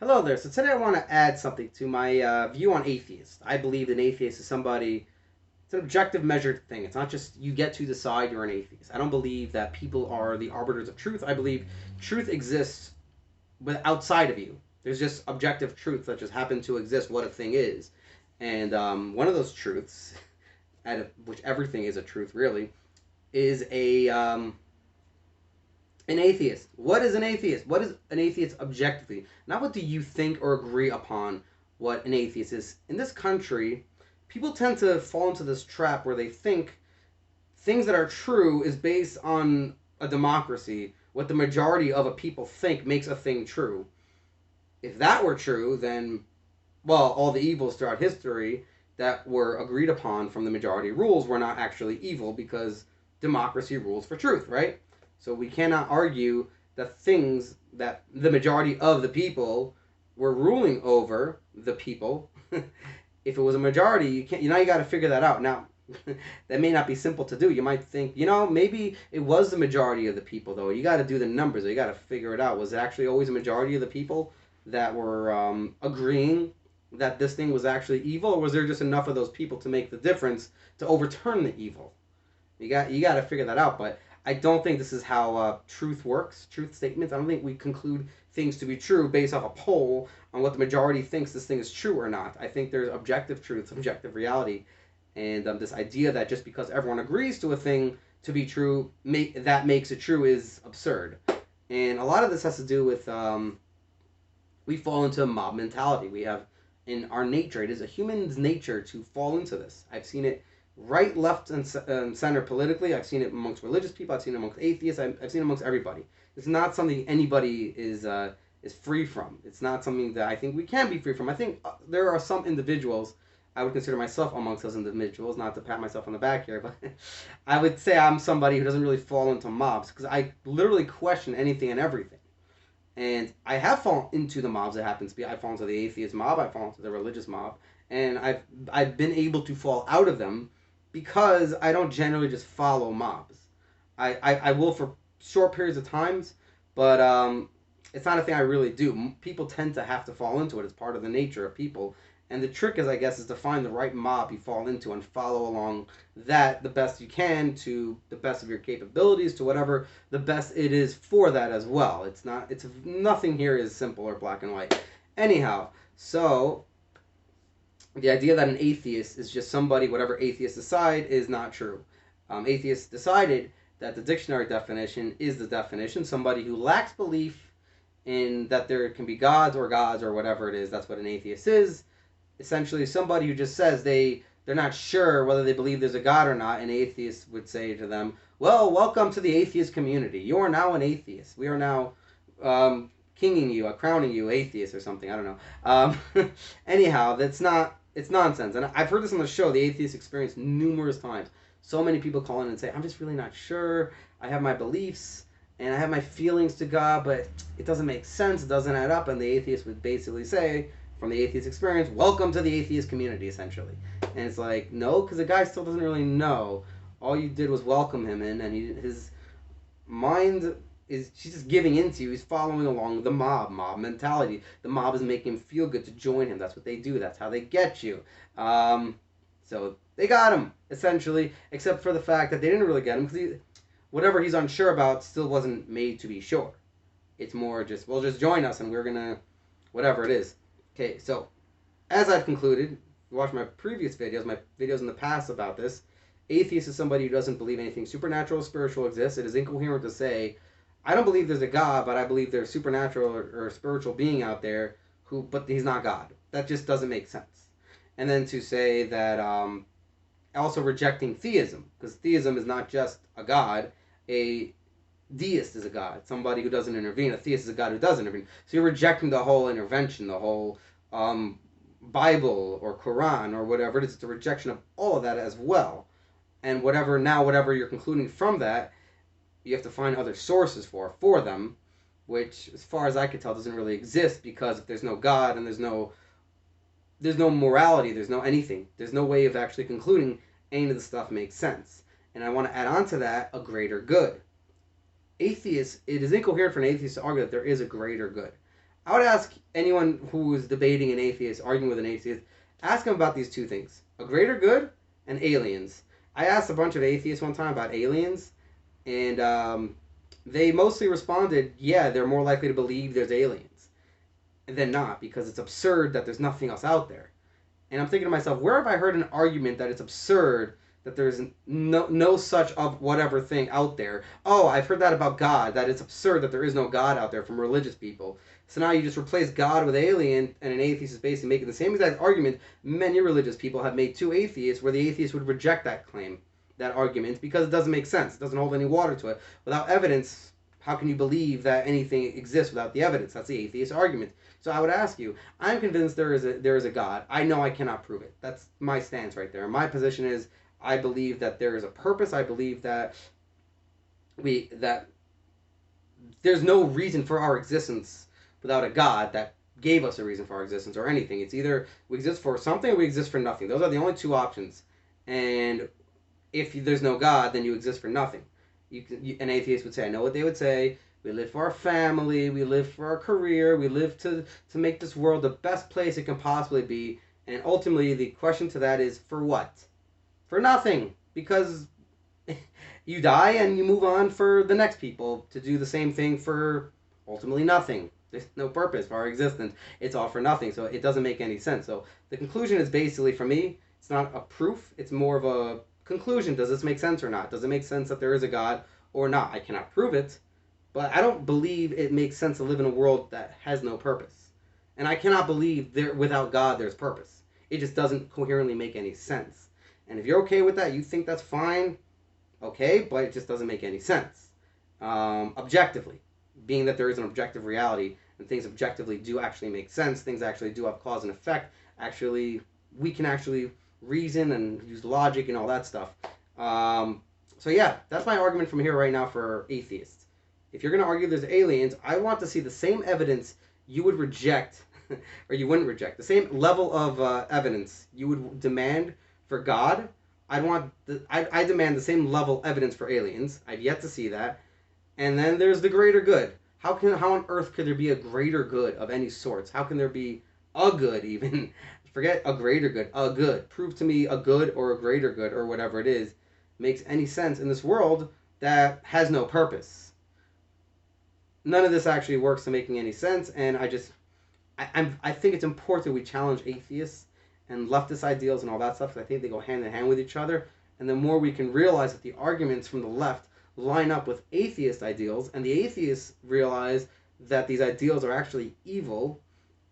Hello there. So today I want to add something to my view on atheists. I believe an atheist is somebody, it's an objective measured thing. It's not just you get to decide you're an atheist. I don't believe that people are the arbiters of truth. I believe truth exists outside of you. There's just objective truths that just happen to exist, what a thing is. And one of those truths, out of which everything is a truth really, is an atheist. What is an atheist? What is an atheist objectively? Not what do you think or agree upon what an atheist is. In this country, people tend to fall into this trap where they think things that are true is based on a democracy. What the majority of a people think makes a thing true. If that were true, then, well, all the evils throughout history that were agreed upon from the majority rules were not actually evil because democracy rules for truth, right? So we cannot argue that things that the majority of the people were ruling over the people. If it was a majority, you got to figure that out. Now, that may not be simple to do. You might think, maybe it was the majority of the people though. You got to do the numbers. You got to figure it out. Was it actually always a majority of the people that were agreeing that this thing was actually evil, or was there just enough of those people to make the difference to overturn the evil? You got to figure that out. But I don't think this is how truth works. Truth statements. I don't think we conclude things to be true based off a poll on what the majority thinks this thing is true or not. I think there's objective truth, objective reality, and this idea that just because everyone agrees to a thing to be true, that makes it true is absurd. And a lot of this has to do with we fall into a mob mentality. We have in our nature, it is a human's nature to fall into this. I've seen it right, left, and center politically. I've seen it amongst religious people. I've seen it amongst atheists. I've seen it amongst everybody. It's not something anybody is free from. It's not something that I think we can be free from. I think there are some individuals. I would consider myself amongst those individuals, not to pat myself on the back here, but I would say I'm somebody who doesn't really fall into mobs because I literally question anything and everything. And I have fallen into the mobs. It happens to be I fall into the atheist mob. I fall into the religious mob, and I've been able to fall out of them because I don't generally just follow mobs. I will for short periods of times, but it's not a thing I really do. People tend to have to fall into it. It's part of the nature of people. And the trick is, I guess, is to find the right mob you fall into and follow along that the best you can to the best of your capabilities to whatever the best it is for that as well. It's nothing here is simple or black and white. Anyhow, so the idea that an atheist is just somebody, whatever atheists decide, is not true. Atheists decided that the dictionary definition is the definition. Somebody who lacks belief in that there can be gods or whatever it is. That's what an atheist is. Essentially, somebody who just says they're not sure whether they believe there's a god or not. An atheist would say to them, "Well, welcome to the atheist community. You are now an atheist. We are now kinging you, crowning you atheist or something. I don't know." Anyhow, that's not. It's nonsense. And I've heard this on the show, The Atheist Experience, numerous times. So many people call in and say, "I'm just really not sure. I have my beliefs and I have my feelings to God, but it doesn't make sense. It doesn't add up." And the atheist would basically say, from the atheist experience, "Welcome to the atheist community," essentially. And it's like, no, because the guy still doesn't really know. All you did was welcome him in, and his mind is, she's just giving into you. He's following along the mob mentality. The mob is making him feel good to join him. That's what they do. That's how they get you. So they got him, essentially, except for the fact that they didn't really get him because whatever he's unsure about still wasn't made to be sure. It's more just, well, just join us and we're going to, whatever it is. Okay, so as I've concluded, you watch my previous videos, my videos in the past about this, atheist is somebody who doesn't believe anything supernatural or spiritual exists. It is incoherent to say, I don't believe there's a God, but I believe there's supernatural or spiritual being out there but he's not God. That just doesn't make sense. And then to say that also rejecting theism, because theism is not just a God. A deist is a God, somebody who doesn't intervene. A theist is a God who does intervene. So you're rejecting the whole intervention, the whole Bible or Quran or whatever it is. It's a rejection of all of that as well. And whatever you're concluding from that, you have to find other sources for them, which, as far as I can tell, doesn't really exist, because if there's no God and there's no morality, there's no anything, there's no way of actually concluding any of the stuff makes sense. And I want to add on to that a greater good. Atheists, it is incoherent for an atheist to argue that there is a greater good. I would ask anyone who is debating an atheist, arguing with an atheist, ask them about these two things: a greater good and aliens. I asked a bunch of atheists one time about aliens, and they mostly responded, yeah, they're more likely to believe there's aliens than not, because it's absurd that there's nothing else out there. And I'm thinking to myself, where have I heard an argument that it's absurd that there's no such of whatever thing out there? Oh, I've heard that about God, that it's absurd that there is no God out there from religious people. So now you just replace God with alien, and an atheist is basically making the same exact argument many religious people have made to atheists, where the atheist would reject that claim, that argument, because it doesn't make sense. It doesn't hold any water to it. Without evidence, how can you believe that anything exists without the evidence? That's the atheist argument. So I would ask you, I'm convinced there is a God. I know I cannot prove it. That's my stance right there. My position is I believe that there is a purpose. I believe that that there's no reason for our existence without a God that gave us a reason for our existence or anything. It's either we exist for something or we exist for nothing. Those are the only two options. And if there's no God, then you exist for nothing. An atheist would say, I know what they would say. We live for our family. We live for our career. We live to make this world the best place it can possibly be. And ultimately, the question to that is, for what? For nothing. Because you die and you move on for the next people to do the same thing for ultimately nothing. There's no purpose for our existence. It's all for nothing. So it doesn't make any sense. So the conclusion is basically, for me, it's not a proof. It's more of a conclusion. Does this make sense or not? Does it make sense that there is a God or not? I cannot prove it, but I don't believe it makes sense to live in a world that has no purpose. And I cannot believe there without God there's purpose. It just doesn't coherently make any sense. And if you're okay with that, you think that's fine, okay, but it just doesn't make any sense. Objectively, being that there is an objective reality and things objectively do actually make sense, things actually do have cause and effect, actually, we can actually reason and use logic and all that stuff. So yeah, that's my argument from here right now for atheists. If you're going to argue there's aliens, I want to see the same evidence you would reject, or you wouldn't reject, the same level of evidence you would demand for God. I demand the same level evidence for aliens. I've yet to see that. And then there's the greater good. How on earth could there be a greater good of any sorts? How can there be a good even? Forget a greater good, a good. Prove to me a good or a greater good or whatever it is makes any sense in this world that has no purpose. None of this actually works to making any sense, and I think it's important we challenge atheists and leftist ideals and all that stuff, because I think they go hand in hand with each other. And the more we can realize that the arguments from the left line up with atheist ideals, and the atheists realize that these ideals are actually evil,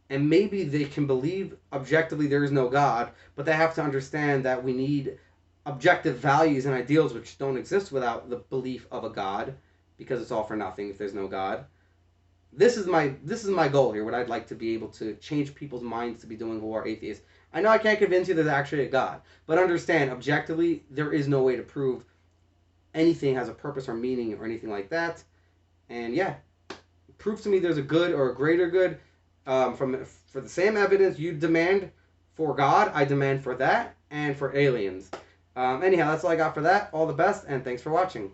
and maybe they can believe objectively there is no God, but they have to understand that we need objective values and ideals which don't exist without the belief of a God, because it's all for nothing if there's no God. This is my goal here, what I'd like to be able to change people's minds to be doing who are atheists. I know I can't convince you there's actually a God, but understand, objectively, there is no way to prove anything has a purpose or meaning or anything like that. And yeah, prove to me there's a good or a greater good. For the same evidence you demand for God, I demand for that and for aliens. Anyhow, that's all I got for that. All the best, and thanks for watching.